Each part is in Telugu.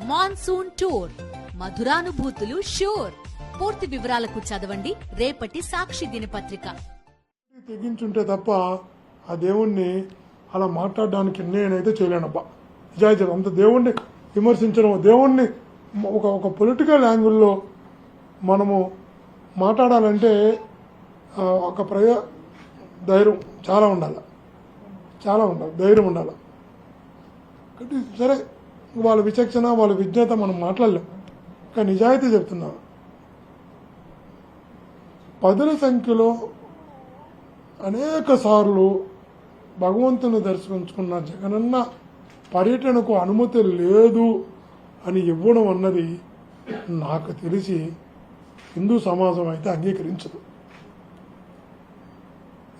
Monsoon tour, మధురానుభూతులు sure. పూర్తి వివరాలకు చదవండి రేపటి సాక్షి దినపత్రిక. తెగించుంటే తప్ప ఆ దేవుణ్ణి అలా మాట్లాడడానికి నేనైతే చేయలేనబ్బా. నిజాయితీ అంత దేవుణ్ణి విమర్శించడం, దేవుణ్ణి ఒక పొలిటికల్ యాంగిల్లో మనము మాట్లాడాలంటే ఒక ధైర్యం చాలా ఉండాలి, ధైర్యం ఉండాలి. సరే, వాళ్ళ విచక్షణ, వాళ్ళ విజ్ఞత మనం మాట్లాడలేం. కానీ నిజాయితీ చెప్తున్నా, పదుల సంఖ్యలో అనేక సార్లు భగవంతుని దర్శించుకున్న జగనన్న పర్యటనకు అనుమతి లేదు అని ఇవ్వడం అన్నది నాకు తెలిసి హిందూ సమాజం అయితే అంగీకరించదు.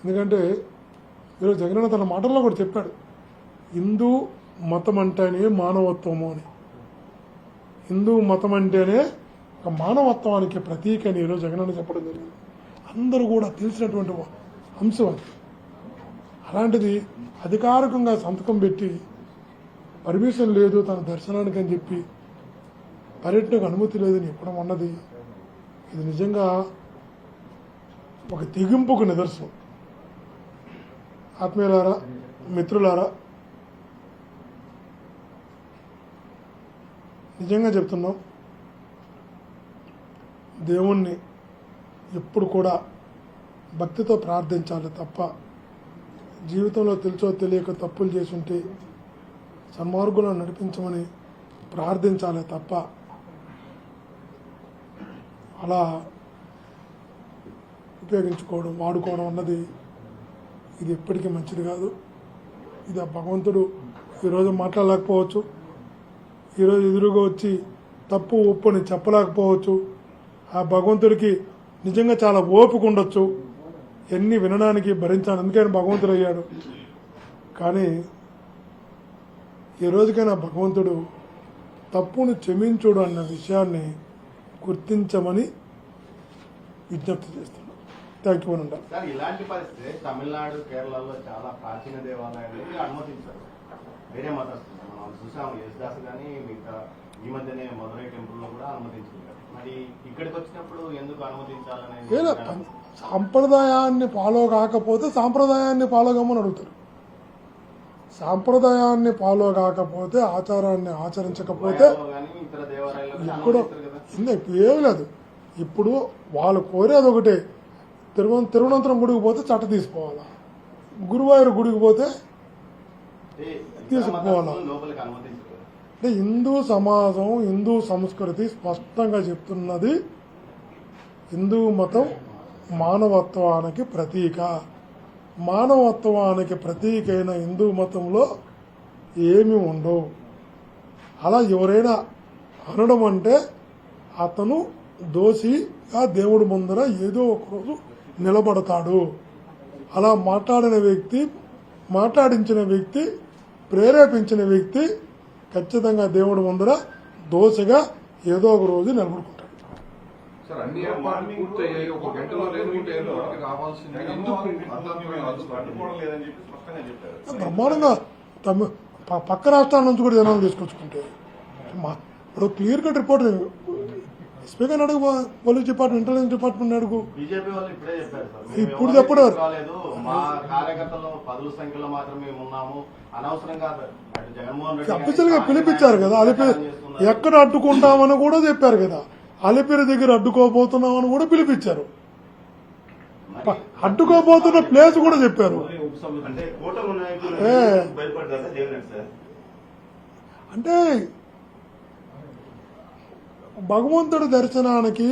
ఎందుకంటే ఈరోజు జగనన్న తన మాటల్లో కూడా చెప్పాడు, హిందూ మతం అంటేనే మానవత్వము అని. హిందూ మతం అంటేనే ఒక మానవత్వానికి ప్రతీక అని ఈరోజు జగనన్న చెప్పడం జరిగింది. అందరూ కూడా తెలిసినటువంటి అంశం అది. అలాంటిది అధికారికంగా సంతకం పెట్టి పర్మిషన్ లేదు తన దర్శనానికి అని చెప్పి పర్యటనకు అనుమతి లేదని చెప్పడం అన్నది ఇది నిజంగా ఒక తెగింపుకు నిదర్శనం. ఆత్మీయులారా, మిత్రులారా, నిజంగా చెప్తున్నాం, దేవుణ్ణి ఎప్పుడు కూడా భక్తితో ప్రార్థించాలి తప్ప, జీవితంలో తెలుసో తెలియక తప్పులు చేసుంటే సన్మార్గులను నడిపించమని ప్రార్థించాలి తప్ప అలా వాడుకోవడం అన్నది ఇది ఎప్పటికీ మంచిది కాదు. ఇది ఆ భగవంతుడు ఈరోజు మాట్లాడలేకపోవచ్చు, ఈరోజు ఎదురుగా వచ్చి తప్పు ఒప్పుని చెప్పలేకపోవచ్చు. ఆ భగవంతుడికి నిజంగా చాలా ఓపిక ఉండొచ్చు, ఎన్ని వినడానికి భరించాలి, అందుకని భగవంతుడు అయ్యాడు. కానీ ఈ రోజుకైనా భగవంతుడు తప్పును క్షమించుడు అన్న విషయాన్ని గుర్తించమని విజ్ఞప్తి చేస్తున్నాం. థ్యాంక్ యూ అండి. ఇలాంటి పరిస్థితి తమిళనాడు, కేరళలో చాలా ప్రాచీన దేవాలయాలు అనుమతించారు వేరే మతస్థులు. మనం చూసాము, యేసుదాస్ కానీ మిగతా ఈ మధ్యనే మధురై టెంపుల్లో కూడా అనుమతించారు. మరి ఇక్కడికి వచ్చినప్పుడు ఎందుకు అనుమతించాలనేది సాంప్రదాయాన్ని ఫాలో కాకపోతే సాంప్రదాయాన్ని ఫాలో కమ్మని అడుగుతారు. సాంప్రదాయాన్ని ఫాలో కాకపోతే, ఆచారాన్ని ఆచరించకపోతే ఇప్పుడు ఏమీ లేదు. ఇప్పుడు వాళ్ళు కోరేది ఒకటే, తిరువనంతపురం గుడికి పోతే చట్ట తీసుకోవాలా, గురువాయూరు గుడికి పోతే తీసుకుపోవాలా. అంటే హిందూ సమాజం, హిందూ సంస్కృతి స్పష్టంగా చెప్తున్నది, హిందూ మతం మానవత్వానికి ప్రతీక. మానవత్వానికి ప్రతీకైన హిందూ మతంలో ఏమి ఉండవు. అలా ఎవరైనా అనడం అంటే అతను దోషిగా దేవుడి ముందర ఏదో ఒకరోజు నిలబడతాడు. అలా మాట్లాడించిన వ్యక్తి, ప్రేరేపించిన వ్యక్తి ఖచ్చితంగా దేవుడి ముందర దోషిగా ఏదో ఒక రోజు నిలబడుకుంటాడు. బ్రహ్మాండంగా పక్క రాష్ట్రాల నుంచి కూడా జనాలు తీసుకొచ్చుకుంటే ఇప్పుడు క్లియర్ కట్ రిపోర్ట్ స్పీకర్ అడుగు, పోలీస్ డిపార్ట్మెంట్, ఇంటెలిజెన్స్ డిపార్ట్మెంట్ అడుగు. ఇప్పుడు చెప్పడారు అఫీషియల్ గా పిలిపించారు కదా, ఎక్కడ అడ్డుకుంటామని కూడా చెప్పారు కదా. అలిపిరి దగ్గర అడ్డుకోబోతున్నామని కూడా పిలిపించారు. అడ్డుకోబోతున్న ప్లేస్ కూడా చెప్పారు. అంటే భగవంతుడి దర్శనానికి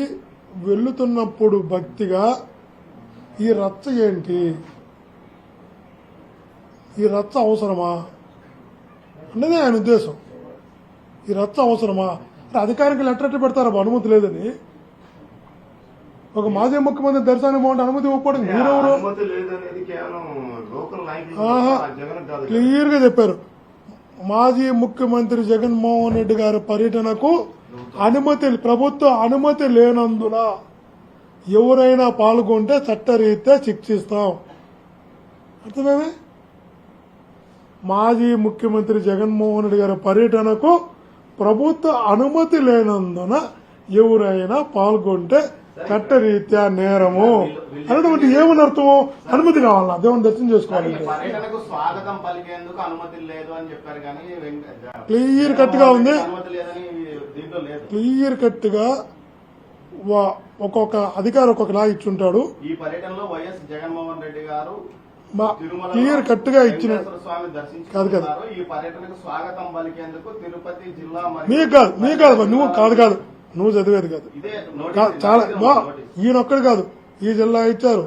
వెళ్తున్నప్పుడు భక్తిగా ఈ రచ్చ ఏంటి, ఈ రచ్చ అవసరమా అన్నదే ఆయన ఉద్దేశం. ఈ రచ్చ అవసరమా? అధికారికి లెటర్ పెడతారు అనుమతి లేదని. ఒక మాజీ ముఖ్యమంత్రి దర్శనానికి బాగుంటే అనుమతి ఇవ్వకపోవడం మీరెవరు? క్లియర్ గా చెప్పారు, మాజీ ముఖ్యమంత్రి జగన్మోహన్ రెడ్డి గారి పర్యటనకు ప్రభుత్వ అనుమతి లేనందున ఎవరైనా పాల్గొంటే చట్టరీత్యా శిక్షిస్తాం. అర్థమేమి? మాజీ ముఖ్యమంత్రి జగన్మోహన్ రెడ్డి గారి పర్యటనకు ప్రభుత్వ అనుమతి లేనందున ఎవరైనా పాల్గొంటే చట్టరీత్యా నేరము అనేటువంటి ఏమని అర్థము? అనుమతి కావాలా దేవుని దర్శనం ఈ చేసుకోవాలంటే? పర్యటనకు స్వాగతం పలికేందుకు అనుమతి లేదు అని చెప్పారు కానీ క్లియర్ కట్ గా ఉంది. అనుమతి లేదని దీంట్లో లేదు. క్లియర్ కట్ గా ఒక్కొక్క అధికారి ఒక్కొక్కలా ఇచ్చుంటాడు. ఈ పర్యటనలో వైఎస్ జగన్మోహన్ రెడ్డి గారు తిరుమల క్లియర్ కట్ గా ఇచ్చిన స్వామి కాదు. దర్శించుకున్నారు. ఈ పర్యటనకు స్వాగతం పలికేందుకు తిరుపతి జిల్లా నీకు కాదు నువ్వు కాదు నువ్వు చదివేది కాదు. ఇదే చాలా నోటీస్ ఈయనొక్కడు కాదు, ఈ జిల్లా ఇచ్చారు,